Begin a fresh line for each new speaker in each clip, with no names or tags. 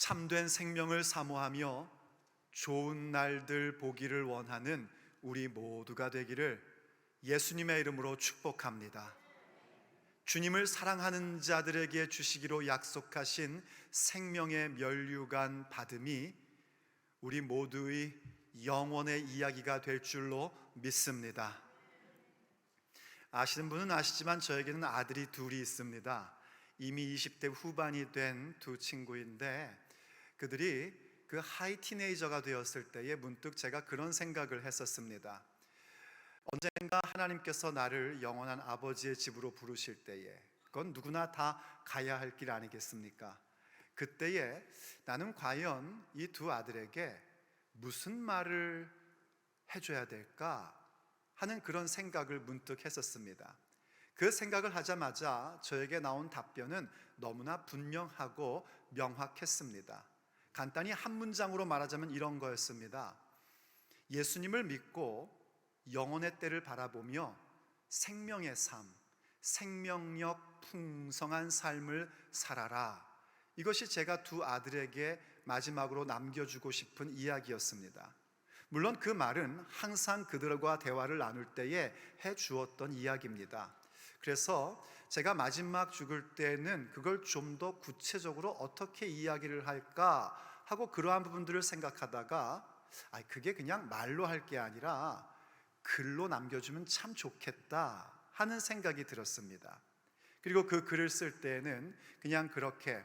참된 생명을 사모하며 좋은 날들 보기를 원하는 우리 모두가 되기를 예수님의 이름으로 축복합니다. 주님을 사랑하는 자들에게 주시기로 약속하신 생명의 면류관 받음이 우리 모두의 영원의 이야기가 될 줄로 믿습니다. 아시는 분은 아시지만 저에게는 아들이 둘이 있습니다. 이미 20대 후반이 된 두 친구인데 그들이 그 하이 티네이저가 되었을 때에 문득 제가 그런 생각을 했었습니다. 언젠가 하나님께서 나를 영원한 아버지의 집으로 부르실 때에, 그건 누구나 다 가야 할 길 아니겠습니까? 그때에 나는 과연 이 두 아들에게 무슨 말을 해줘야 될까 하는 그런 생각을 문득 했었습니다. 그 생각을 하자마자 저에게 나온 답변은 너무나 분명하고 명확했습니다. 간단히 한 문장으로 말하자면 이런 거였습니다. 예수님을 믿고 영혼의 때를 바라보며 생명의 삶, 생명력 풍성한 삶을 살아라. 이것이 제가 두 아들에게 마지막으로 남겨주고 싶은 이야기였습니다. 물론 그 말은 항상 그들과 대화를 나눌 때에 해주었던 이야기입니다. 그래서 제가 마지막 죽을 때는 그걸 좀 더 구체적으로 어떻게 이야기를 할까 하고 그러한 부분들을 생각하다가 그게 그냥 말로 할 게 아니라 글로 남겨주면 참 좋겠다 하는 생각이 들었습니다. 그리고 그 글을 쓸 때에는 그냥 그렇게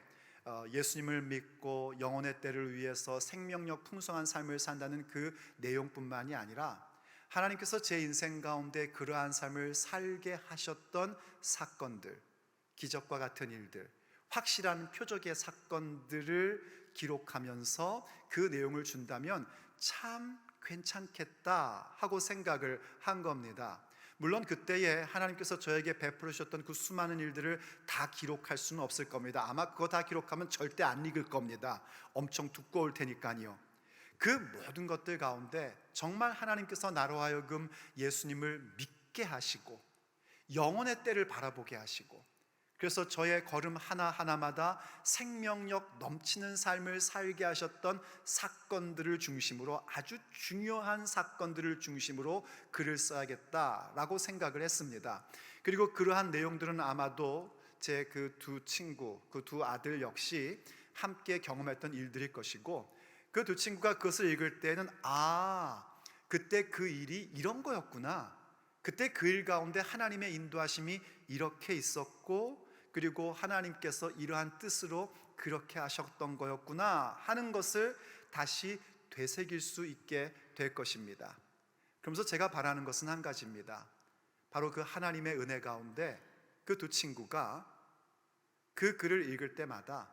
예수님을 믿고 영혼의 때를 위해서 생명력 풍성한 삶을 산다는 그 내용뿐만이 아니라 하나님께서 제 인생 가운데 그러한 삶을 살게 하셨던 사건들, 기적과 같은 일들, 확실한 표적의 사건들을 기록하면서 그 내용을 준다면 참 괜찮겠다 하고 생각을 한 겁니다. 물론 그때에 하나님께서 저에게 베풀어 주셨던 그 수많은 일들을 다 기록할 수는 없을 겁니다. 아마 그거 다 기록하면 절대 안 읽을 겁니다. 엄청 두꺼울 테니까요. 그 모든 것들 가운데 정말 하나님께서 나로 하여금 예수님을 믿게 하시고 영혼의 때를 바라보게 하시고, 그래서 저의 걸음 하나하나마다 생명력 넘치는 삶을 살게 하셨던 사건들을 중심으로, 아주 중요한 사건들을 중심으로 글을 써야겠다라고 생각을 했습니다. 그리고 그러한 내용들은 아마도 제 그 두 친구, 그 두 아들 역시 함께 경험했던 일들일 것이고, 그 두 친구가 그것을 읽을 때는 그때 그 일이 이런 거였구나, 그때 그 일 가운데 하나님의 인도하심이 이렇게 있었고, 그리고 하나님께서 이러한 뜻으로 그렇게 하셨던 거였구나 하는 것을 다시 되새길 수 있게 될 것입니다. 그러면서 제가 바라는 것은 한 가지입니다. 바로 그 하나님의 은혜 가운데 그 두 친구가 그 글을 읽을 때마다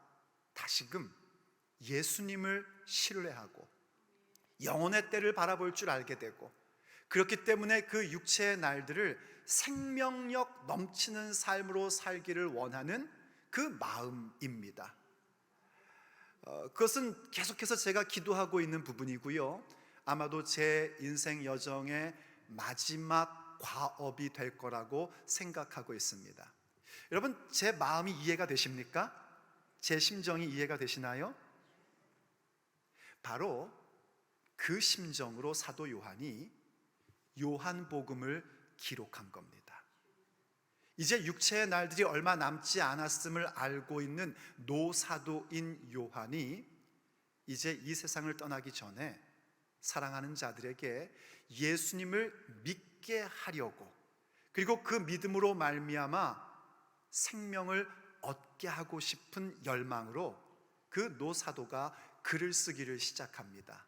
다시금 예수님을 신뢰하고 영혼의 때를 바라볼 줄 알게 되고, 그렇기 때문에 그 육체의 날들을 생명력 넘치는 삶으로 살기를 원하는 그 마음입니다. 그것은 계속해서 제가 기도하고 있는 부분이고요, 아마도 제 인생 여정의 마지막 과업이 될 거라고 생각하고 있습니다. 여러분, 제 마음이 이해가 되십니까? 제 심정이 이해가 되시나요? 바로 그 심정으로 사도 요한이 요한복음을 기록한 겁니다. 이제 육체의 날들이 얼마 남지 않았음을 알고 있는 노사도인 요한이 이제 이 세상을 떠나기 전에 사랑하는 자들에게 예수님을 믿게 하려고, 그리고 그 믿음으로 말미암아 생명을 얻게 하고 싶은 열망으로 그 노사도가 글을 쓰기를 시작합니다.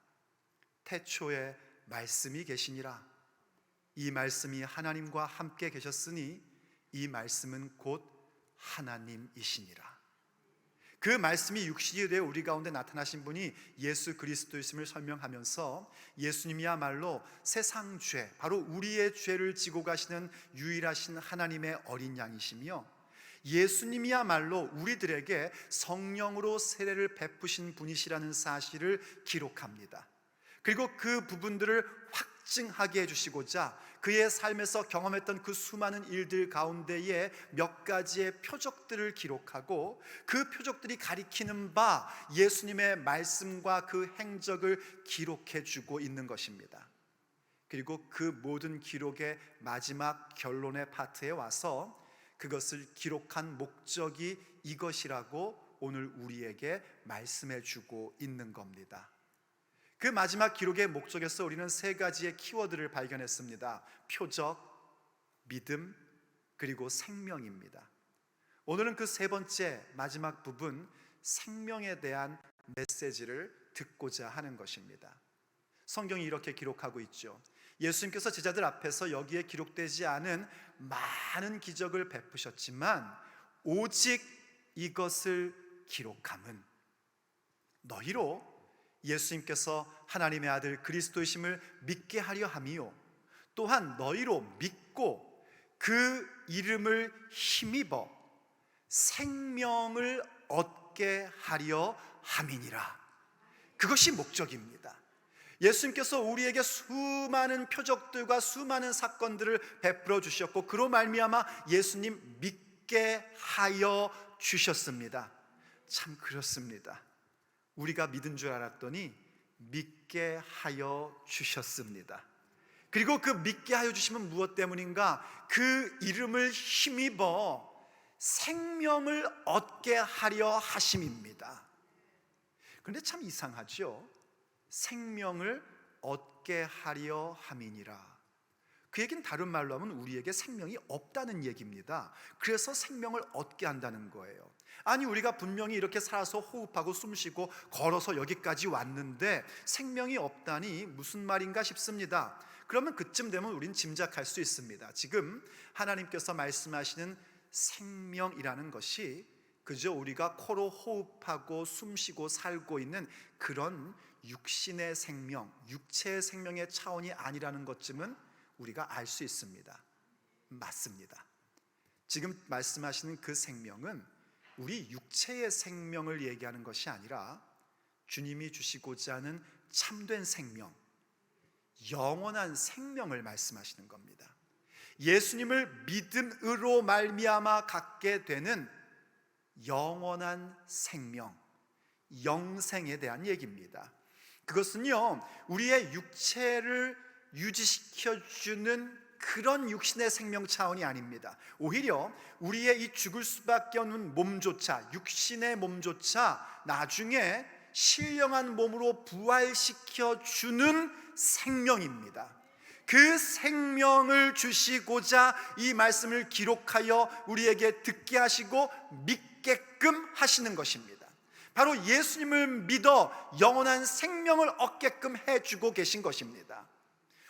태초에 말씀이 계시니라. 이 말씀이 하나님과 함께 계셨으니 이 말씀은 곧 하나님이시니라. 그 말씀이 육신이 되어 우리 가운데 나타나신 분이 예수 그리스도이심을 설명하면서 예수님이야말로 세상 죄, 바로 우리의 죄를 지고 가시는 유일하신 하나님의 어린 양이시며, 예수님이야말로 우리들에게 성령으로 세례를 베푸신 분이시라는 사실을 기록합니다. 그리고 그 부분들을 확증하게 해주시고자 그의 삶에서 경험했던 그 수많은 일들 가운데에 몇 가지의 표적들을 기록하고 그 표적들이 가리키는 바 예수님의 말씀과 그 행적을 기록해 주고 있는 것입니다. 그리고 그 모든 기록의 마지막 결론의 파트에 와서 그것을 기록한 목적이 이것이라고 오늘 우리에게 말씀해 주고 있는 겁니다. 그 마지막 기록의 목적에서 우리는 세 가지의 키워드를 발견했습니다. 표적, 믿음, 그리고 생명입니다. 오늘은 그 세 번째 마지막 부분, 생명에 대한 메시지를 듣고자 하는 것입니다. 성경이 이렇게 기록하고 있죠. 예수님께서 제자들 앞에서 여기에 기록되지 않은 많은 기적을 베푸셨지만 오직 이것을 기록함은 너희로 예수님께서 하나님의 아들 그리스도이심을 믿게 하려 함이요 또한 너희로 믿고 그 이름을 힘입어 생명을 얻게 하려 함이니라. 그것이 목적입니다. 예수님께서 우리에게 수많은 표적들과 수많은 사건들을 베풀어 주셨고 그로 말미암아 예수님 믿게 하여 주셨습니다. 참 그렇습니다. 우리가 믿은 줄 알았더니 믿게 하여 주셨습니다. 그리고 그 믿게 하여 주시면 무엇 때문인가? 그 이름을 힘입어 생명을 얻게 하려 하심입니다. 그런데 참 이상하죠? 생명을 얻게 하려 함이니라. 그 얘기는 다른 말로 하면 우리에게 생명이 없다는 얘기입니다. 그래서 생명을 얻게 한다는 거예요. 아니 우리가 분명히 이렇게 살아서 호흡하고 숨쉬고 걸어서 여기까지 왔는데 생명이 없다니 무슨 말인가 싶습니다. 그러면 그쯤 되면 우린 짐작할 수 있습니다. 지금 하나님께서 말씀하시는 생명이라는 것이 그저 우리가 코로 호흡하고 숨쉬고 살고 있는 그런 육신의 생명, 육체의 생명의 차원이 아니라는 것쯤은 우리가 알 수 있습니다. 맞습니다. 지금 말씀하시는 그 생명은 우리 육체의 생명을 얘기하는 것이 아니라 주님이 주시고자 하는 참된 생명, 영원한 생명을 말씀하시는 겁니다. 예수님을 믿음으로 말미암아 갖게 되는 영원한 생명, 영생에 대한 얘기입니다. 그것은요 우리의 육체를 유지시켜주는 그런 육신의 생명 차원이 아닙니다. 오히려 우리의 이 죽을 수밖에 없는 몸조차, 육신의 몸조차 나중에 신령한 몸으로 부활시켜주는 생명입니다. 그 생명을 주시고자 이 말씀을 기록하여 우리에게 듣게 하시고 믿게끔 하시는 것입니다. 바로 예수님을 믿어 영원한 생명을 얻게끔 해주고 계신 것입니다.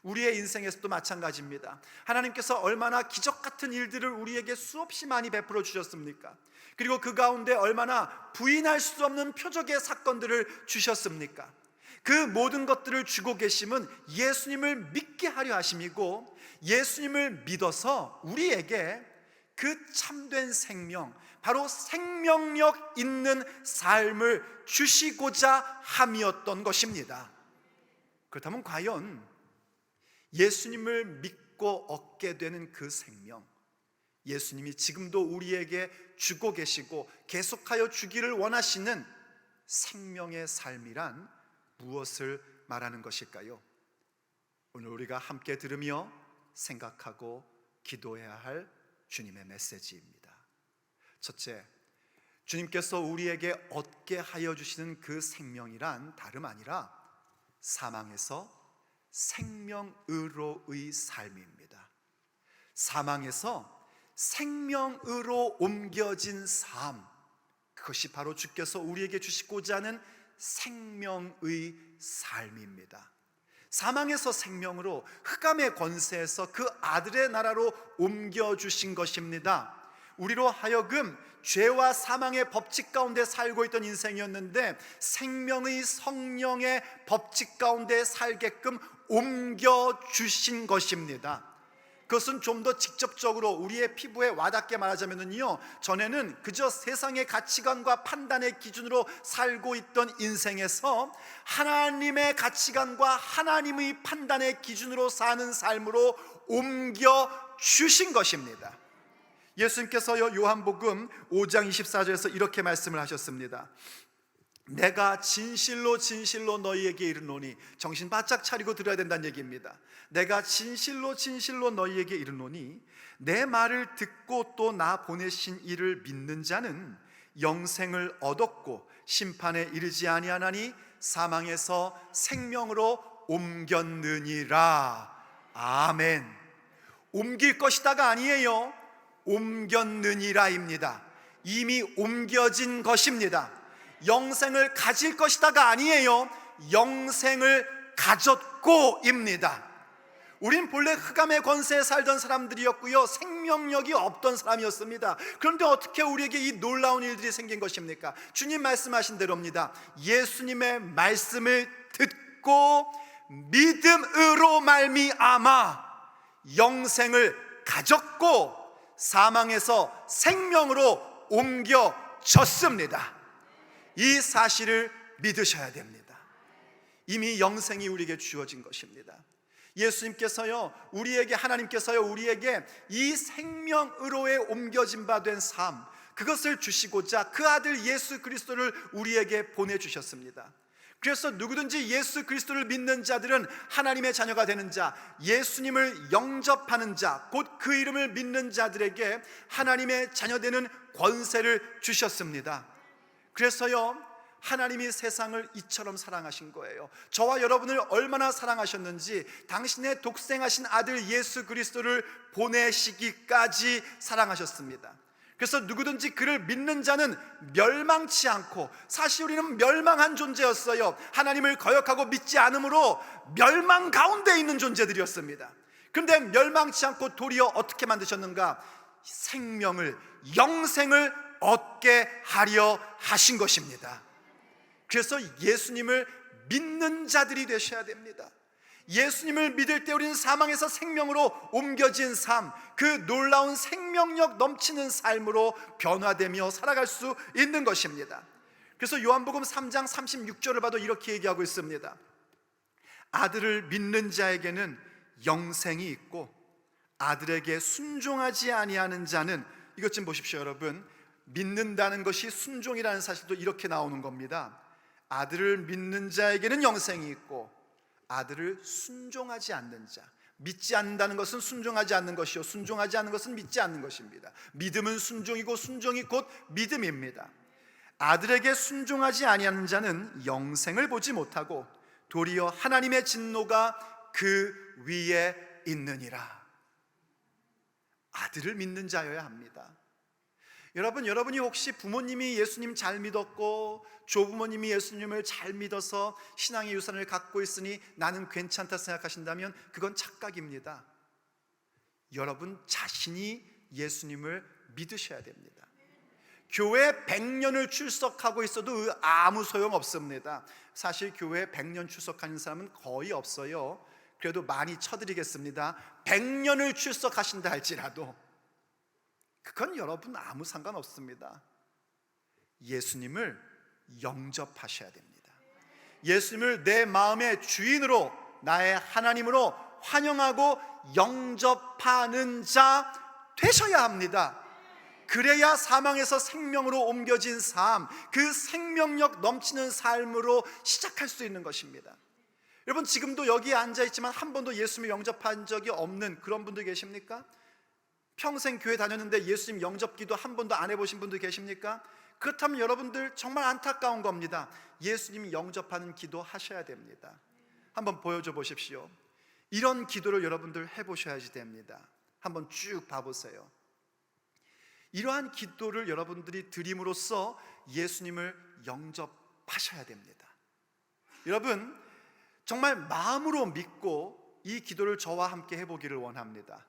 우리의 인생에서도 마찬가지입니다. 하나님께서 얼마나 기적 같은 일들을 우리에게 수없이 많이 베풀어 주셨습니까? 그리고 그 가운데 얼마나 부인할 수 없는 표적의 사건들을 주셨습니까? 그 모든 것들을 주고 계심은 예수님을 믿게 하려 하심이고 예수님을 믿어서 우리에게 그 참된 생명, 바로 생명력 있는 삶을 주시고자 함이었던 것입니다. 그렇다면 과연 예수님을 믿고 얻게 되는 그 생명, 예수님이 지금도 우리에게 주고 계시고 계속하여 주기를 원하시는 생명의 삶이란 무엇을 말하는 것일까요? 오늘 우리가 함께 들으며 생각하고 기도해야 할 주님의 메시지입니다. 첫째, 주님께서 우리에게 얻게 하여 주시는 그 생명이란 다름 아니라 사망에서 생명으로의 삶입니다. 사망에서 생명으로 옮겨진 삶, 그것이 바로 주께서 우리에게 주시고자 하는 생명의 삶입니다. 사망에서 생명으로, 흑암의 권세에서 그 아들의 나라로 옮겨주신 것입니다. 우리로 하여금 죄와 사망의 법칙 가운데 살고 있던 인생이었는데 생명의 성령의 법칙 가운데 살게끔 옮겨주신 것입니다. 그것은 좀 더 직접적으로 우리의 피부에 와닿게 말하자면요, 전에는 그저 세상의 가치관과 판단의 기준으로 살고 있던 인생에서 하나님의 가치관과 하나님의 판단의 기준으로 사는 삶으로 옮겨 주신 것입니다. 예수님께서요 요한복음 5장 24절에서 이렇게 말씀을 하셨습니다. 내가 진실로 진실로 너희에게 이르노니, 정신 바짝 차리고 들어야 된다는 얘기입니다. 내가 진실로 진실로 너희에게 이르노니 내 말을 듣고 또 나 보내신 이를 믿는 자는 영생을 얻었고 심판에 이르지 아니하나니 사망에서 생명으로 옮겼느니라. 아멘. 옮길 것이다가 아니에요. 옮겼느니라입니다. 이미 옮겨진 것입니다. 영생을 가질 것이다가 아니에요. 영생을 가졌고입니다. 우린 본래 흑암의 권세에 살던 사람들이었고요, 생명력이 없던 사람이었습니다. 그런데 어떻게 우리에게 이 놀라운 일들이 생긴 것입니까? 주님 말씀하신 대로입니다. 예수님의 말씀을 듣고 믿음으로 말미암아 영생을 가졌고 사망에서 생명으로 옮겨졌습니다. 이 사실을 믿으셔야 됩니다. 이미 영생이 우리에게 주어진 것입니다. 예수님께서요, 하나님께서요 우리에게 이 생명으로의 옮겨진 바 된 삶, 그것을 주시고자 그 아들 예수 그리스도를 우리에게 보내주셨습니다. 그래서 누구든지 예수 그리스도를 믿는 자들은 하나님의 자녀가 되는 자, 예수님을 영접하는 자, 곧 그 이름을 믿는 자들에게 하나님의 자녀되는 권세를 주셨습니다. 그래서요 하나님이 세상을 이처럼 사랑하신 거예요. 저와 여러분을 얼마나 사랑하셨는지 당신의 독생하신 아들 예수 그리스도를 보내시기까지 사랑하셨습니다. 그래서 누구든지 그를 믿는 자는 멸망치 않고, 사실 우리는 멸망한 존재였어요. 하나님을 거역하고 믿지 않으므로 멸망 가운데 있는 존재들이었습니다. 그런데 멸망치 않고 도리어 어떻게 만드셨는가? 생명을, 영생을 얻게 하려 하신 것입니다. 그래서 예수님을 믿는 자들이 되셔야 됩니다. 예수님을 믿을 때 우리는 사망에서 생명으로 옮겨진 삶, 그 놀라운 생명력 넘치는 삶으로 변화되며 살아갈 수 있는 것입니다. 그래서 요한복음 3장 36절을 봐도 이렇게 얘기하고 있습니다. 아들을 믿는 자에게는 영생이 있고 아들에게 순종하지 아니하는 자는, 이것 좀 보십시오 여러분. 믿는다는 것이 순종이라는 사실도 이렇게 나오는 겁니다. 아들을 믿는 자에게는 영생이 있고 아들을 순종하지 않는 자, 믿지 않는다는 것은 순종하지 않는 것이요, 순종하지 않는 것은 믿지 않는 것입니다. 믿음은 순종이고 순종이 곧 믿음입니다. 아들에게 순종하지 아니하는 자는 영생을 보지 못하고 도리어 하나님의 진노가 그 위에 있느니라. 아들을 믿는 자여야 합니다. 여러분이 혹시 부모님이 예수님 잘 믿었고 조부모님이 예수님을 잘 믿어서 신앙의 유산을 갖고 있으니 나는 괜찮다 생각하신다면 그건 착각입니다. 여러분 자신이 예수님을 믿으셔야 됩니다. 교회 100년을 출석하고 있어도 아무 소용 없습니다. 사실 교회 100년 출석하는 사람은 거의 없어요. 그래도 많이 쳐드리겠습니다. 100년을 출석하신다 할지라도 그건 여러분 아무 상관없습니다. 예수님을 영접하셔야 됩니다. 예수님을 내 마음의 주인으로, 나의 하나님으로 환영하고 영접하는 자 되셔야 합니다. 그래야 사망에서 생명으로 옮겨진 삶, 그 생명력 넘치는 삶으로 시작할 수 있는 것입니다. 여러분 지금도 여기에 앉아있지만 한 번도 예수님을 영접한 적이 없는 그런 분들 계십니까? 평생 교회 다녔는데 예수님 영접기도 한 번도 안 해보신 분들 계십니까? 그렇다면 여러분들 정말 안타까운 겁니다. 예수님 영접하는 기도 하셔야 됩니다. 한번 보여줘 보십시오. 이런 기도를 여러분들 해보셔야지 됩니다. 한번 쭉 봐보세요. 이러한 기도를 여러분들이 드림으로써 예수님을 영접하셔야 됩니다. 여러분 정말 마음으로 믿고 이 기도를 저와 함께 해보기를 원합니다.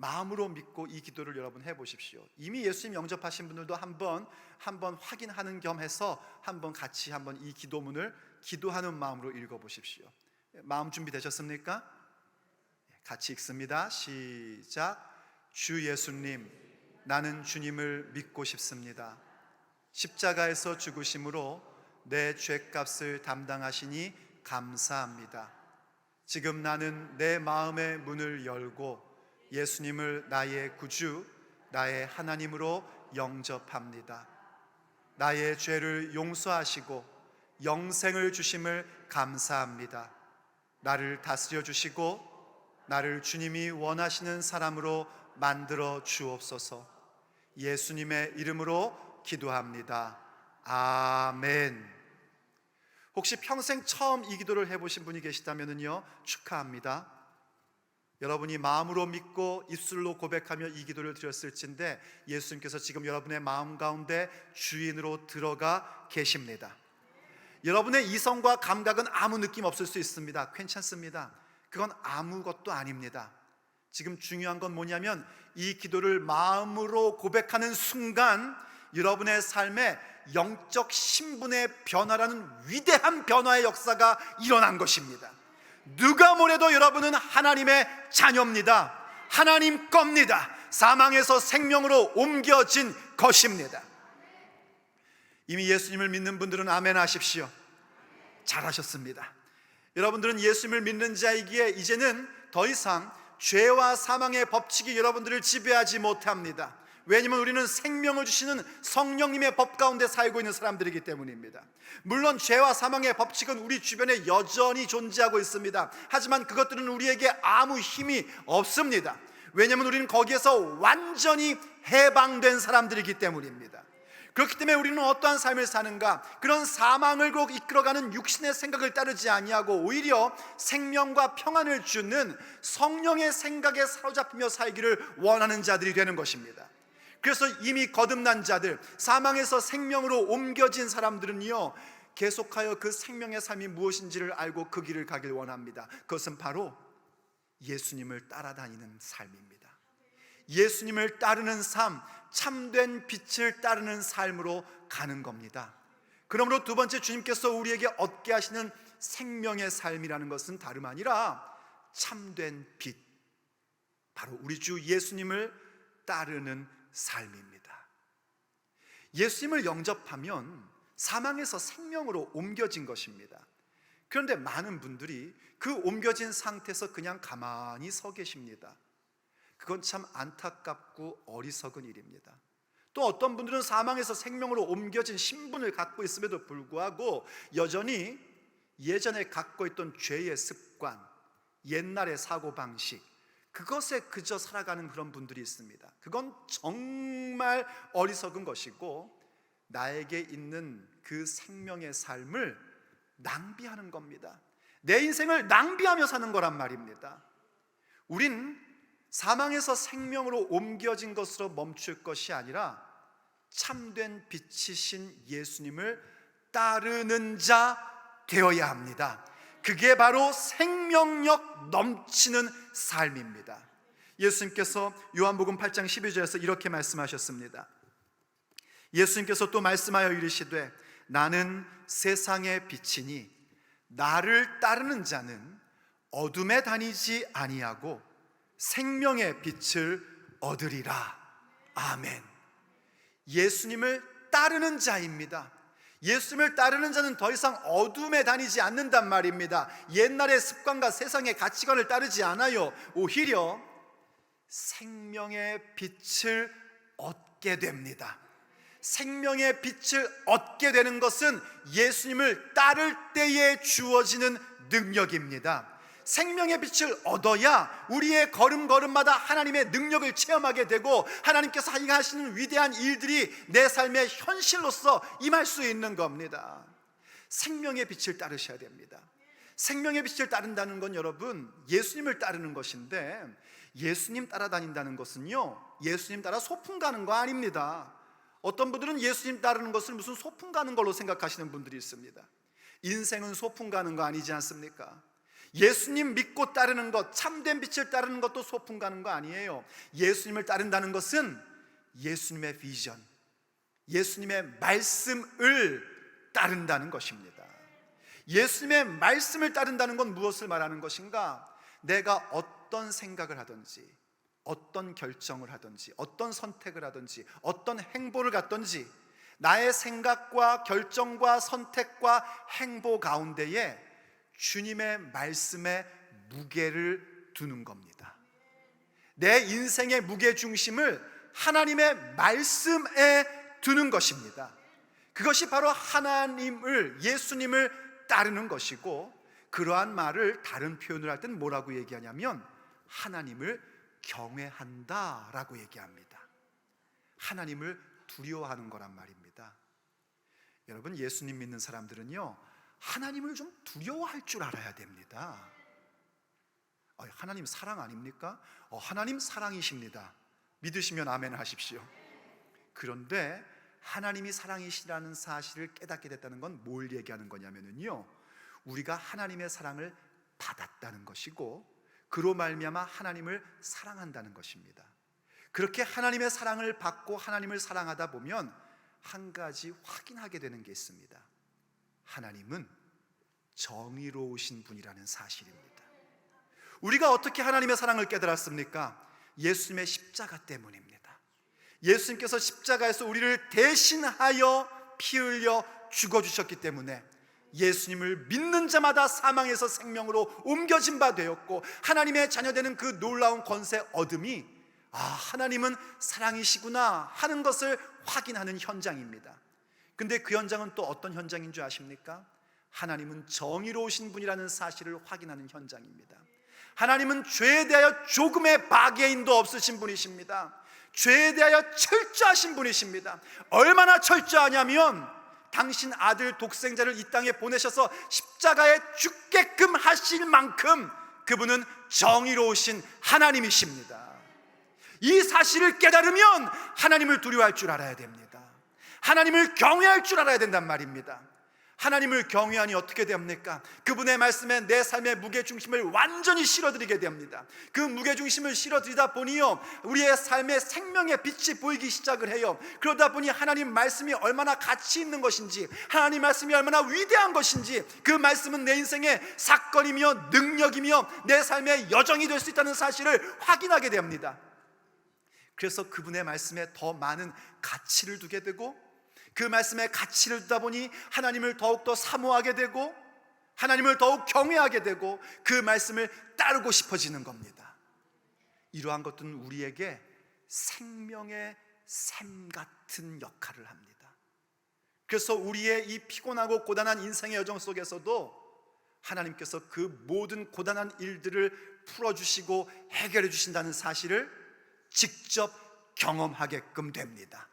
마음으로 믿고 이 기도를 여러분 해보십시오. 이미 예수님 영접하신 분들도 한번 확인하는 겸 해서 한번 같이 한번 이 기도문을 기도하는 마음으로 읽어보십시오. 마음 준비되셨습니까? 같이 읽습니다. 시작. 주 예수님, 나는 주님을 믿고 싶습니다. 십자가에서 죽으심으로 내 죄값을 담당하시니 감사합니다. 지금 나는 내 마음의 문을 열고 예수님을 나의 구주, 나의 하나님으로 영접합니다. 나의 죄를 용서하시고 영생을 주심을 감사합니다. 나를 다스려 주시고 나를 주님이 원하시는 사람으로 만들어 주옵소서. 예수님의 이름으로 기도합니다. 아멘. 혹시 평생 처음 이 기도를 해보신 분이 계시다면요, 축하합니다. 여러분이 마음으로 믿고 입술로 고백하며 이 기도를 드렸을진데 예수님께서 지금 여러분의 마음 가운데 주인으로 들어가 계십니다. 여러분의 이성과 감각은 아무 느낌 없을 수 있습니다. 괜찮습니다. 그건 아무것도 아닙니다. 지금 중요한 건 뭐냐면 이 기도를 마음으로 고백하는 순간 여러분의 삶에 영적 신분의 변화라는 위대한 변화의 역사가 일어난 것입니다. 누가 뭐래도 여러분은 하나님의 자녀입니다. 하나님 겁니다. 사망에서 생명으로 옮겨진 것입니다. 이미 예수님을 믿는 분들은 아멘 하십시오. 잘하셨습니다. 여러분들은 예수님을 믿는 자이기에 이제는 더 이상 죄와 사망의 법칙이 여러분들을 지배하지 못합니다. 왜냐하면 우리는 생명을 주시는 성령님의 법 가운데 살고 있는 사람들이기 때문입니다. 물론 죄와 사망의 법칙은 우리 주변에 여전히 존재하고 있습니다. 하지만 그것들은 우리에게 아무 힘이 없습니다. 왜냐하면 우리는 거기에서 완전히 해방된 사람들이기 때문입니다. 그렇기 때문에 우리는 어떠한 삶을 사는가? 그런 사망을 곧 이끌어가는 육신의 생각을 따르지 아니하고 오히려 생명과 평안을 주는 성령의 생각에 사로잡히며 살기를 원하는 자들이 되는 것입니다. 그래서 이미 거듭난 자들, 사망에서 생명으로 옮겨진 사람들은요, 계속하여 그 생명의 삶이 무엇인지를 알고 그 길을 가길 원합니다. 그것은 바로 예수님을 따라다니는 삶입니다. 예수님을 따르는 삶, 참된 빛을 따르는 삶으로 가는 겁니다. 그러므로 두 번째, 주님께서 우리에게 얻게 하시는 생명의 삶이라는 것은 다름 아니라 참된 빛, 바로 우리 주 예수님을 따르는 삶입니다. 예수님을 영접하면 사망에서 생명으로 옮겨진 것입니다. 그런데 많은 분들이 그 옮겨진 상태에서 그냥 가만히 서 계십니다. 그건 참 안타깝고 어리석은 일입니다. 또 어떤 분들은 사망에서 생명으로 옮겨진 신분을 갖고 있음에도 불구하고 여전히 예전에 갖고 있던 죄의 습관, 옛날의 사고방식, 그것에 그저 살아가는 그런 분들이 있습니다. 그건 정말 어리석은 것이고 나에게 있는 그 생명의 삶을 낭비하는 겁니다. 내 인생을 낭비하며 사는 거란 말입니다. 우린 사망에서 생명으로 옮겨진 것으로 멈출 것이 아니라 참된 빛이신 예수님을 따르는 자 되어야 합니다. 그게 바로 생명력 넘치는 삶입니다. 예수님께서 요한복음 8장 12절에서 이렇게 말씀하셨습니다. 예수님께서 또 말씀하여 이르시되 나는 세상의 빛이니 나를 따르는 자는 어둠에 다니지 아니하고 생명의 빛을 얻으리라. 아멘. 예수님을 따르는 자입니다. 예수님을 따르는 자는 더 이상 어둠에 다니지 않는단 말입니다. 옛날의 습관과 세상의 가치관을 따르지 않아요. 오히려 생명의 빛을 얻게 됩니다. 생명의 빛을 얻게 되는 것은 예수님을 따를 때에 주어지는 능력입니다. 생명의 빛을 얻어야 우리의 걸음걸음마다 하나님의 능력을 체험하게 되고 하나님께서 하시는 위대한 일들이 내 삶의 현실로서 임할 수 있는 겁니다. 생명의 빛을 따르셔야 됩니다. 생명의 빛을 따른다는 건 여러분 예수님을 따르는 것인데, 예수님 따라다닌다는 것은요 예수님 따라 소풍 가는 거 아닙니다. 어떤 분들은 예수님 따르는 것을 무슨 소풍 가는 걸로 생각하시는 분들이 있습니다. 인생은 소풍 가는 거 아니지 않습니까? 예수님 믿고 따르는 것, 참된 빛을 따르는 것도 소풍 가는 거 아니에요. 예수님을 따른다는 것은 예수님의 비전, 예수님의 말씀을 따른다는 것입니다. 예수님의 말씀을 따른다는 건 무엇을 말하는 것인가? 내가 어떤 생각을 하든지, 어떤 결정을 하든지, 어떤 선택을 하든지, 어떤 행보를 갖든지 나의 생각과 결정과 선택과 행보 가운데에 주님의 말씀에 무게를 두는 겁니다. 내 인생의 무게 중심을 하나님의 말씀에 두는 것입니다. 그것이 바로 하나님을, 예수님을 따르는 것이고, 그러한 말을 다른 표현을 할 때는 뭐라고 얘기하냐면 하나님을 경외한다라고 얘기합니다. 하나님을 두려워하는 거란 말입니다. 여러분, 예수님 믿는 사람들은요, 하나님을 좀 두려워할 줄 알아야 됩니다. 하나님 사랑 아닙니까? 하나님 사랑이십니다. 믿으시면 아멘 하십시오. 그런데 하나님이 사랑이시라는 사실을 깨닫게 됐다는 건 뭘 얘기하는 거냐면요, 우리가 하나님의 사랑을 받았다는 것이고, 그로 말미암아 하나님을 사랑한다는 것입니다. 그렇게 하나님의 사랑을 받고 하나님을 사랑하다 보면 한 가지 확인하게 되는 게 있습니다. 하나님은 정의로우신 분이라는 사실입니다. 우리가 어떻게 하나님의 사랑을 깨달았습니까? 예수님의 십자가 때문입니다. 예수님께서 십자가에서 우리를 대신하여 피 흘려 죽어주셨기 때문에 예수님을 믿는 자마다 사망에서 생명으로 옮겨진 바 되었고, 하나님의 자녀되는 그 놀라운 권세 얻음이 하나님은 사랑이시구나 하는 것을 확인하는 현장입니다. 근데 그 현장은 또 어떤 현장인 줄 아십니까? 하나님은 정의로우신 분이라는 사실을 확인하는 현장입니다. 하나님은 죄에 대하여 조금의 박해인도 없으신 분이십니다. 죄에 대하여 철저하신 분이십니다. 얼마나 철저하냐면 당신 아들 독생자를 이 땅에 보내셔서 십자가에 죽게끔 하실 만큼 그분은 정의로우신 하나님이십니다. 이 사실을 깨달으면 하나님을 두려워할 줄 알아야 됩니다. 하나님을 경외할 줄 알아야 된단 말입니다. 하나님을 경외하니 어떻게 됩니까? 그분의 말씀에 내 삶의 무게중심을 완전히 실어드리게 됩니다. 그 무게중심을 실어드리다 보니요, 우리의 삶의 생명의 빛이 보이기 시작을 해요. 그러다 보니 하나님 말씀이 얼마나 가치 있는 것인지, 하나님 말씀이 얼마나 위대한 것인지, 그 말씀은 내 인생의 사건이며 능력이며 내 삶의 여정이 될 수 있다는 사실을 확인하게 됩니다. 그래서 그분의 말씀에 더 많은 가치를 두게 되고, 그 말씀에 가치를 두다 보니 하나님을 더욱더 사모하게 되고, 하나님을 더욱 경외하게 되고, 그 말씀을 따르고 싶어지는 겁니다. 이러한 것들은 우리에게 생명의 샘 같은 역할을 합니다. 그래서 우리의 이 피곤하고 고단한 인생의 여정 속에서도 하나님께서 그 모든 고단한 일들을 풀어주시고 해결해 주신다는 사실을 직접 경험하게끔 됩니다.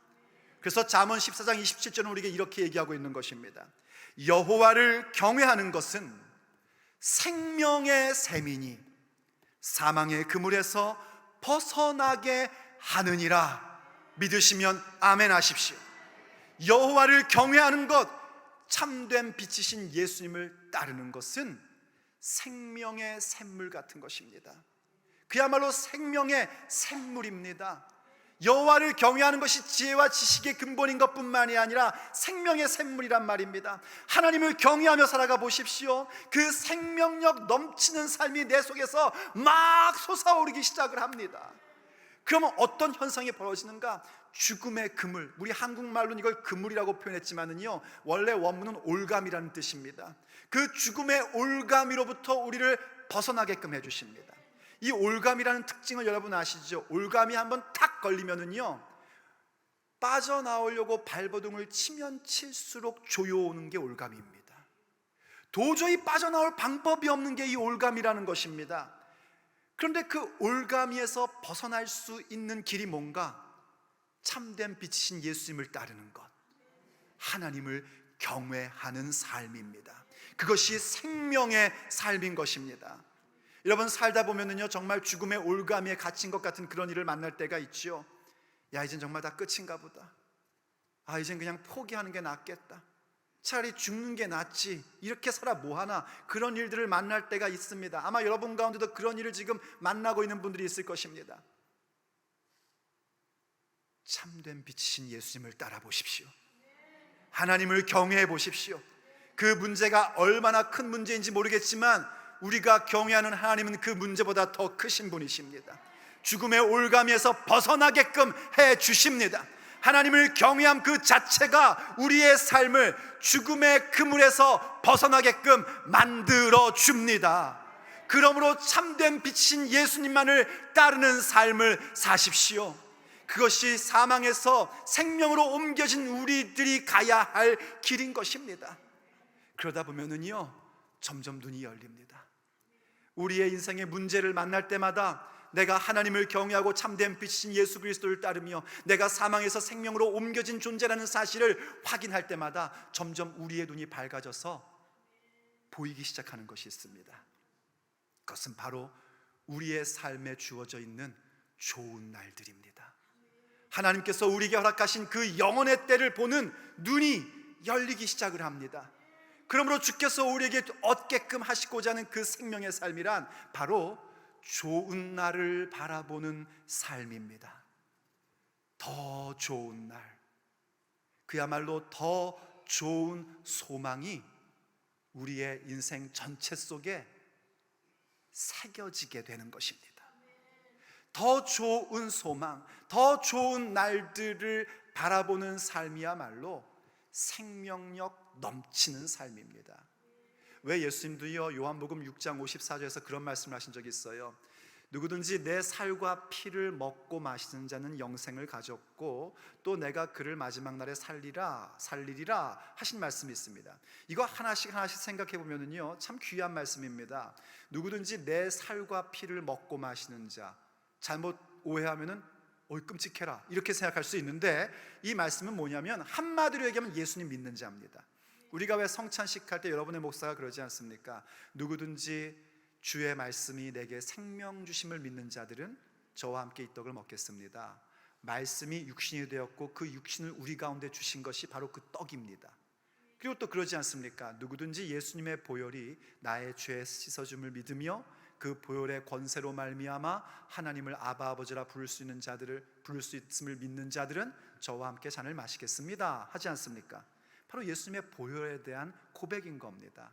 그래서 잠언 14장 27절은 우리에게 이렇게 얘기하고 있는 것입니다. 여호와를 경외하는 것은 생명의 샘이니 사망의 그물에서 벗어나게 하느니라. 믿으시면 아멘 하십시오. 여호와를 경외하는 것, 참된 빛이신 예수님을 따르는 것은 생명의 샘물 같은 것입니다. 그야말로 생명의 샘물입니다. 여호와를 경외하는 것이 지혜와 지식의 근본인 것뿐만이 아니라 생명의 샘물이란 말입니다. 하나님을 경외하며 살아가 보십시오. 그 생명력 넘치는 삶이 내 속에서 막 솟아오르기 시작을 합니다. 그러면 어떤 현상이 벌어지는가? 죽음의 그물, 우리 한국말로는 이걸 그물이라고 표현했지만은요, 원래 원문은 올가미라는 뜻입니다. 그 죽음의 올가미로부터 우리를 벗어나게끔 해주십니다. 이 올감이라는 특징을 여러분 아시죠? 올감이 한번 탁 걸리면은요, 빠져나오려고 발버둥을 치면 칠수록 조여오는 게 올감입니다. 도저히 빠져나올 방법이 없는 게 이 올감이라는 것입니다. 그런데 그 올가미에서 벗어날 수 있는 길이 뭔가? 참된 빛이신 예수님을 따르는 것, 하나님을 경외하는 삶입니다. 그것이 생명의 삶인 것입니다. 여러분, 살다 보면은요, 정말 죽음의 올가미에 갇힌 것 같은 그런 일을 만날 때가 있죠. 야, 이젠 정말 다 끝인가 보다. 이젠 그냥 포기하는 게 낫겠다. 차라리 죽는 게 낫지. 이렇게 살아 뭐하나. 그런 일들을 만날 때가 있습니다. 아마 여러분 가운데도 그런 일을 지금 만나고 있는 분들이 있을 것입니다. 참된 빛이신 예수님을 따라 보십시오. 하나님을 경외해 보십시오. 그 문제가 얼마나 큰 문제인지 모르겠지만 우리가 경외하는 하나님은 그 문제보다 더 크신 분이십니다. 죽음의 올가미에서 벗어나게끔 해 주십니다. 하나님을 경외함 그 자체가 우리의 삶을 죽음의 그물에서 벗어나게끔 만들어 줍니다. 그러므로 참된 빛인 예수님만을 따르는 삶을 사십시오. 그것이 사망에서 생명으로 옮겨진 우리들이 가야 할 길인 것입니다. 그러다 보면은요, 점점 눈이 열립니다. 우리의 인생의 문제를 만날 때마다 내가 하나님을 경외하고 참된 빛인 예수 그리스도를 따르며 내가 사망에서 생명으로 옮겨진 존재라는 사실을 확인할 때마다 점점 우리의 눈이 밝아져서 보이기 시작하는 것이 있습니다. 그것은 바로 우리의 삶에 주어져 있는 좋은 날들입니다. 하나님께서 우리에게 허락하신 그 영원의 때를 보는 눈이 열리기 시작을 합니다. 그러므로 주께서 우리에게 얻게끔 하시고자 하는 그 생명의 삶이란 바로 좋은 날을 바라보는 삶입니다. 더 좋은 날, 그야말로 더 좋은 소망이 우리의 인생 전체 속에 새겨지게 되는 것입니다. 더 좋은 소망, 더 좋은 날들을 바라보는 삶이야말로 생명력 넘치는 삶입니다. 왜 예수님도요, 요한복음 6장 54절에서 그런 말씀을 하신 적이 있어요. 누구든지 내 살과 피를 먹고 마시는 자는 영생을 가졌고 또 내가 그를 마지막 날에 살리리라 하신 말씀이 있습니다. 이거 하나씩 생각해 보면은요, 참 귀한 말씀입니다. 누구든지 내 살과 피를 먹고 마시는 자, 잘못 오해하면은 끔찍해라 이렇게 생각할 수 있는데, 이 말씀은 뭐냐면 한마디로 얘기하면 예수님 믿는 자입니다. 우리가 왜 성찬식 할 때 여러분의 목사가 그러지 않습니까? 누구든지 주의 말씀이 내게 생명 주심을 믿는 자들은 저와 함께 이 떡을 먹겠습니다. 말씀이 육신이 되었고 그 육신을 우리 가운데 주신 것이 바로 그 떡입니다. 그리고 또 그러지 않습니까? 누구든지 예수님의 보혈이 나의 죄 씻어줌을 믿으며 그 보혈의 권세로 말미암아 하나님을 아바 아버지라 부를 수 있음을 믿는 자들은 저와 함께 잔을 마시겠습니다 하지 않습니까? 바로 예수님의 보혈에 대한 고백인 겁니다.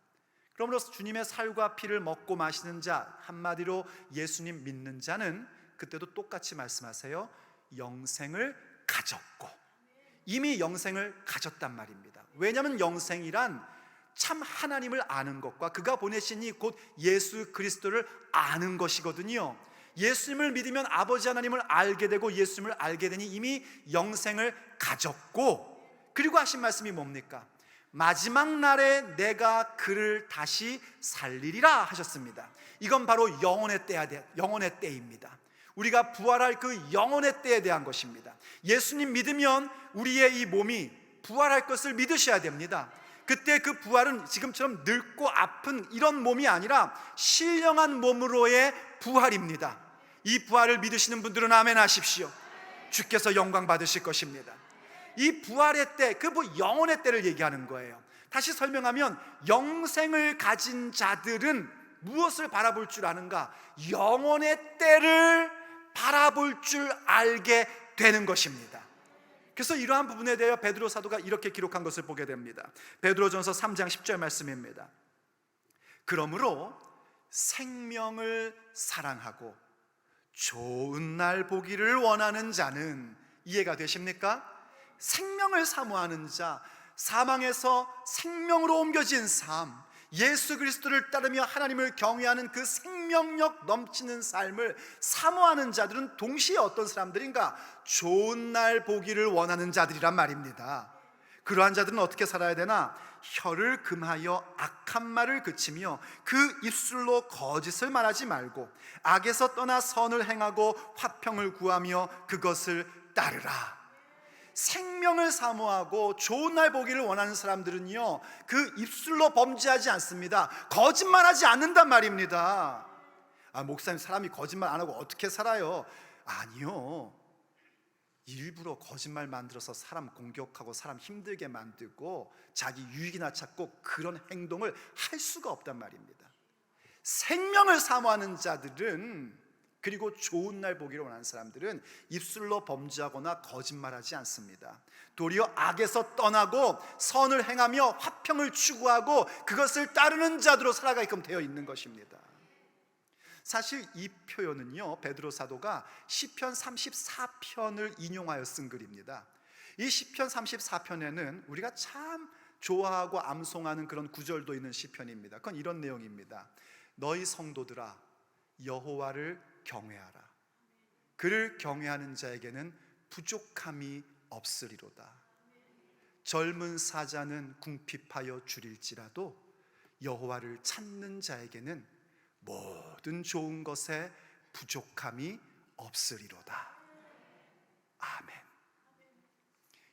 그러므로 주님의 살과 피를 먹고 마시는 자, 한마디로 예수님 믿는 자는 그때도 똑같이 말씀하세요. 영생을 가졌고, 이미 영생을 가졌단 말입니다. 왜냐하면 영생이란 참 하나님을 아는 것과 그가 보내신 이 곧 예수 그리스도를 아는 것이거든요. 예수님을 믿으면 아버지 하나님을 알게 되고 예수님을 알게 되니 이미 영생을 가졌고, 그리고 하신 말씀이 뭡니까? 마지막 날에 내가 그를 다시 살리리라 하셨습니다. 이건 바로 영원의 때입니다. 우리가 부활할 그 영원의 때에 대한 것입니다. 예수님 믿으면 우리의 이 몸이 부활할 것을 믿으셔야 됩니다. 그때 그 부활은 지금처럼 늙고 아픈 이런 몸이 아니라 신령한 몸으로의 부활입니다. 이 부활을 믿으시는 분들은 아멘 하십시오. 주께서 영광 받으실 것입니다. 이 부활의 때, 그 영원의 때를 얘기하는 거예요. 다시 설명하면 영생을 가진 자들은 무엇을 바라볼 줄 아는가? 영원의 때를 바라볼 줄 알게 되는 것입니다. 그래서 이러한 부분에 대하여 베드로 사도가 이렇게 기록한 것을 보게 됩니다. 베드로전서 3장 10절 말씀입니다. 그러므로 생명을 사랑하고 좋은 날 보기를 원하는 자는, 이해가 되십니까? 생명을 사모하는 자, 사망에서 생명으로 옮겨진 삶, 예수 그리스도를 따르며 하나님을 경외하는 그 생명력 넘치는 삶을 사모하는 자들은 동시에 어떤 사람들인가? 좋은 날 보기를 원하는 자들이란 말입니다. 그러한 자들은 어떻게 살아야 되나? 혀를 금하여 악한 말을 그치며 그 입술로 거짓을 말하지 말고 악에서 떠나 선을 행하고 화평을 구하며 그것을 따르라. 생명을 사모하고 좋은 날 보기를 원하는 사람들은요, 그 입술로 범죄하지 않습니다. 거짓말하지 않는단 말입니다. 목사님, 사람이 거짓말 안 하고 어떻게 살아요? 아니요, 일부러 거짓말 만들어서 사람 공격하고 사람 힘들게 만들고 자기 유익이나 찾고 그런 행동을 할 수가 없단 말입니다. 생명을 사모하는 자들은, 그리고 좋은 날 보기를 원하는 사람들은 입술로 범죄하거나 거짓말하지 않습니다. 도리어 악에서 떠나고 선을 행하며 화평을 추구하고 그것을 따르는 자들로 살아가게끔 되어 있는 것입니다. 사실 이 표현은요, 베드로 사도가 시편 34편을 인용하여 쓴 글입니다. 이 시편 34편에는 우리가 참 좋아하고 암송하는 그런 구절도 있는 시편입니다. 그건 이런 내용입니다. 너희 성도들아 여호와를 경외하라. 그를 경외하는 자에게는 부족함이 없으리로다. 젊은 사자는 궁핍하여 줄일지라도 여호와를 찾는 자에게는 모든 좋은 것에 부족함이 없으리로다. 아멘.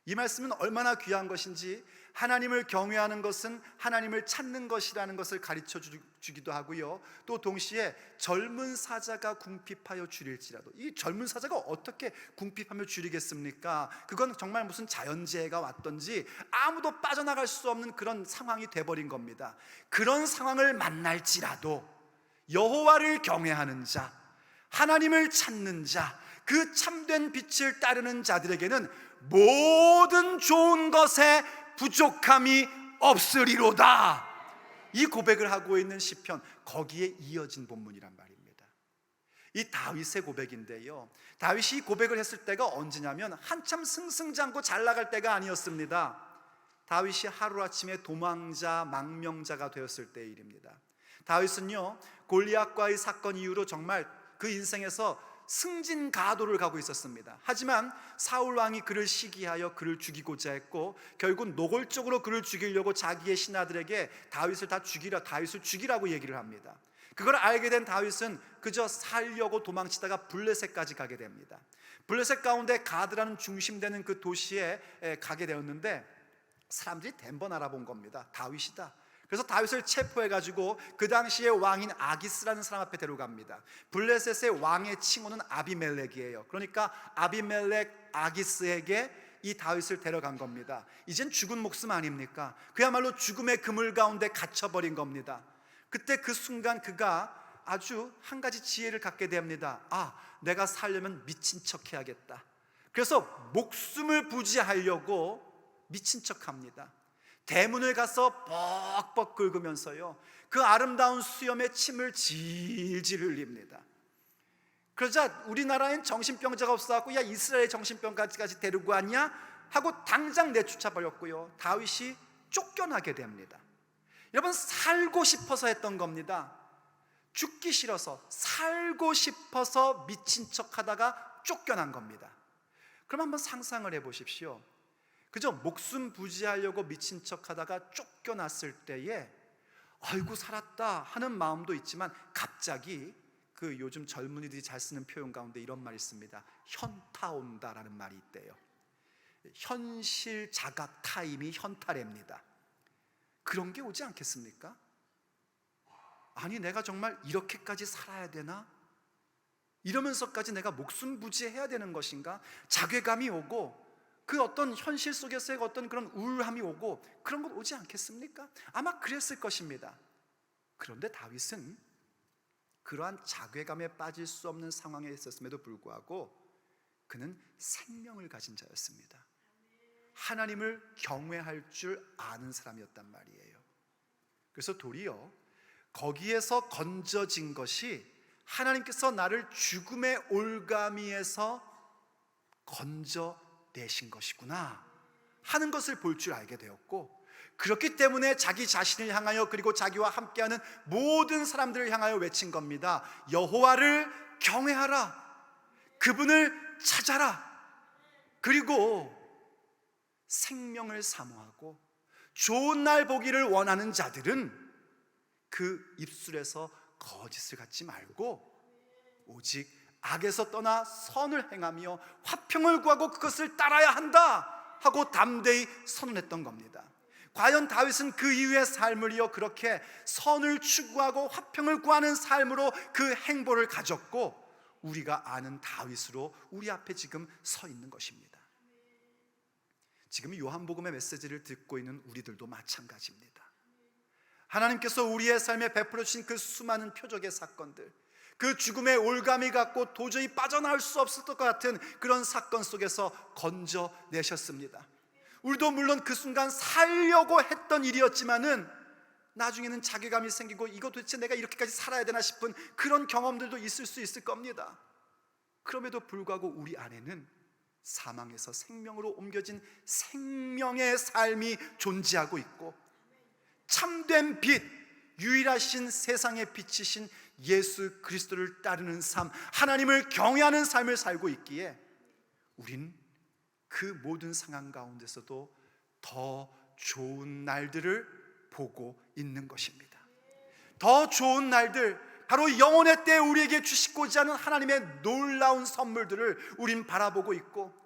이 말씀은 얼마나 귀한 것인지, 하나님을 경외하는 것은 하나님을 찾는 것이라는 것을 가르쳐 주기도 하고요, 또 동시에 젊은 사자가 궁핍하여 줄일지라도, 이 젊은 사자가 어떻게 궁핍하며 줄이겠습니까? 그건 정말 무슨 자연재해가 왔던지 아무도 빠져나갈 수 없는 그런 상황이 돼버린 겁니다. 그런 상황을 만날지라도 여호와를 경외하는 자, 하나님을 찾는 자, 그 참된 빛을 따르는 자들에게는 모든 좋은 것에 부족함이 없으리로다. 이 고백을 하고 있는 시편, 거기에 이어진 본문이란 말입니다. 이 다윗의 고백인데요, 다윗이 이 고백을 했을 때가 언제냐면 한참 승승장구 잘 나갈 때가 아니었습니다. 다윗이 하루아침에 도망자, 망명자가 되었을 때의 일입니다. 다윗은요, 골리앗과의 사건 이후로 정말 그 인생에서 승진가도를 가고 있었습니다. 하지만 사울 왕이 그를 시기하여 그를 죽이고자 했고, 결국 노골적으로 그를 죽이려고 자기의 신하들에게 다윗을 죽이라고 얘기를 합니다. 그걸 알게 된 다윗은 그저 살려고 도망치다가 블레셋까지 가게 됩니다. 블레셋 가운데 가드라는 중심되는 그 도시에 가게 되었는데, 사람들이 덴번 알아본 겁니다. 다윗이다. 그래서 다윗을 체포해가지고 그 당시의 왕인 아기스라는 사람 앞에 데려갑니다. 블레셋의 왕의 칭호는 아비멜렉이에요. 그러니까 아비멜렉 아기스에게 이 다윗을 데려간 겁니다. 이젠 죽은 목숨 아닙니까? 그야말로 죽음의 그물 가운데 갇혀버린 겁니다. 그때 그 순간 그가 아주 한 가지 지혜를 갖게 됩니다. 내가 살려면 미친 척 해야겠다. 그래서 목숨을 부지하려고 미친 척 합니다. 대문을 가서 벅벅 긁으면서요, 그 아름다운 수염에 침을 질질 흘립니다. 그러자 우리나라엔 정신병자가 없어갖고 야 이스라엘 정신병까지 데리고 왔냐 하고 당장 내쫓아 버렸고요, 다윗이 쫓겨나게 됩니다. 여러분, 살고 싶어서 했던 겁니다. 죽기 싫어서, 살고 싶어서 미친 척하다가 쫓겨난 겁니다. 그럼 한번 상상을 해보십시오. 그저 목숨 부지하려고 미친 척하다가 쫓겨났을 때에 아이고 살았다 하는 마음도 있지만, 갑자기 그 요즘 젊은이들이 잘 쓰는 표현 가운데 이런 말이 있습니다. 현타 온다라는 말이 있대요. 현실 자각 타임이 현타랍니다. 그런 게 오지 않겠습니까? 아니, 내가 정말 이렇게까지 살아야 되나? 이러면서까지 내가 목숨 부지해야 되는 것인가? 자괴감이 오고, 그 어떤 현실 속에서의 어떤 그런 우울함이 오고, 그런 것 오지 않겠습니까? 아마 그랬을 것입니다. 그런데 다윗은 그러한 자괴감에 빠질 수 없는 상황에 있었음에도 불구하고 그는 생명을 가진 자였습니다. 하나님을 경외할 줄 아는 사람이었단 말이에요. 그래서 도리어 거기에서 건져진 것이 하나님께서 나를 죽음의 올가미에서 건져내신 것이구나 하는 것을 볼 줄 알게 되었고, 그렇기 때문에 자기 자신을 향하여, 그리고 자기와 함께하는 모든 사람들을 향하여 외친 겁니다. 여호와를 경외하라, 그분을 찾아라, 그리고 생명을 사모하고 좋은 날 보기를 원하는 자들은 그 입술에서 거짓을 갖지 말고 오직 악에서 떠나 선을 행하며 화평을 구하고 그것을 따라야 한다 하고 담대히 선언했던 겁니다. 과연 다윗은 그 이후의 삶을요 그렇게 선을 추구하고 화평을 구하는 삶으로 그 행보를 가졌고, 우리가 아는 다윗으로 우리 앞에 지금 서 있는 것입니다. 지금 요한복음의 메시지를 듣고 있는 우리들도 마찬가지입니다. 하나님께서 우리의 삶에 베풀어 주신 그 수많은 표적의 사건들, 그 죽음의 올가미 같고 도저히 빠져나올 수 없을 것 같은 그런 사건 속에서 건져내셨습니다. 우리도 물론 그 순간 살려고 했던 일이었지만은 나중에는 자괴감이 생기고 이거 도대체 내가 이렇게까지 살아야 되나 싶은 그런 경험들도 있을 수 있을 겁니다. 그럼에도 불구하고 우리 안에는 사망에서 생명으로 옮겨진 생명의 삶이 존재하고 있고, 참된 빛, 유일하신 세상의 빛이신 예수 그리스도를 따르는 삶, 하나님을 경외하는 삶을 살고 있기에 우린 그 모든 상황 가운데서도 더 좋은 날들을 보고 있는 것입니다. 더 좋은 날들, 바로 영혼의 때에 우리에게 주시고자 하는 하나님의 놀라운 선물들을 우린 바라보고 있고,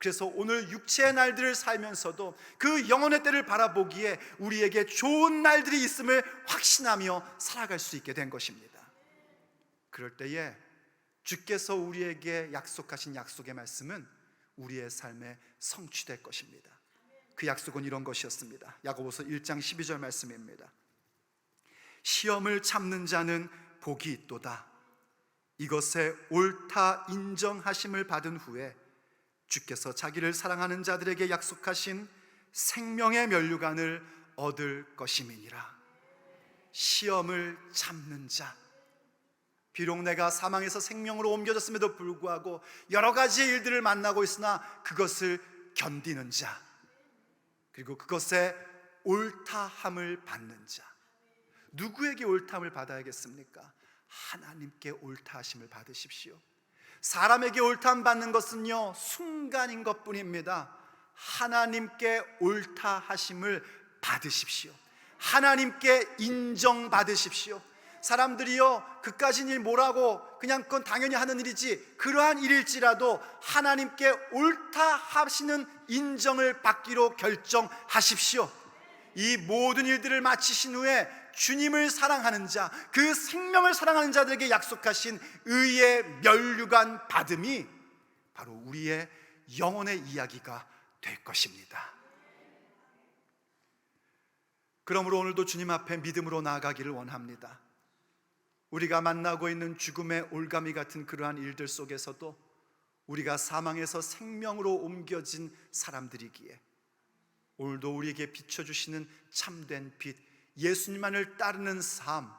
그래서 오늘 육체의 날들을 살면서도 그 영혼의 때를 바라보기에 우리에게 좋은 날들이 있음을 확신하며 살아갈 수 있게 된 것입니다. 그럴 때에 주께서 우리에게 약속하신 약속의 말씀은 우리의 삶에 성취될 것입니다. 그 약속은 이런 것이었습니다. 야고보서 1장 12절 말씀입니다. 시험을 참는 자는 복이 있도다. 이것에 옳다 인정하심을 받은 후에 주께서 자기를 사랑하는 자들에게 약속하신 생명의 면류관을 얻을 것임이니라. 시험을 참는 자, 비록 내가 사망에서 생명으로 옮겨졌음에도 불구하고 여러 가지의 일들을 만나고 있으나 그것을 견디는 자, 그리고 그것에 옳다함을 받는 자. 누구에게 옳다함을 받아야겠습니까? 하나님께 옳다하심을 받으십시오. 사람에게 옳다함 받는 것은요, 순간인 것뿐입니다. 하나님께 옳다하심을 받으십시오. 하나님께 인정받으십시오. 사람들이요, 그까진 일 뭐라고, 그냥 그건 당연히 하는 일이지, 그러한 일일지라도 하나님께 옳다 하시는 인정을 받기로 결정하십시오. 이 모든 일들을 마치신 후에 주님을 사랑하는 자, 그 생명을 사랑하는 자들에게 약속하신 의의 면류관 받음이 바로 우리의 영혼의 이야기가 될 것입니다. 그러므로 오늘도 주님 앞에 믿음으로 나아가기를 원합니다. 우리가 만나고 있는 죽음의 올가미 같은 그러한 일들 속에서도 우리가 사망에서 생명으로 옮겨진 사람들이기에 오늘도 우리에게 비춰주시는 참된 빛, 예수님만을 따르는 삶,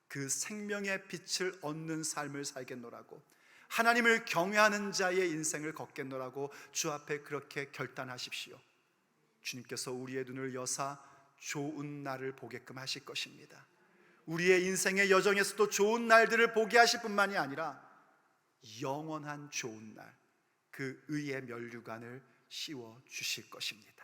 그 생명의 빛을 얻는 삶을 살겠노라고, 하나님을 경외하는 자의 인생을 걷겠노라고 주 앞에 그렇게 결단하십시오. 주님께서 우리의 눈을 여사 좋은 날을 보게끔 하실 것입니다. 우리의 인생의 여정에서도 좋은 날들을 보게 하실 뿐만이 아니라 영원한 좋은 날, 그 의의 면류관을 씌워 주실 것입니다.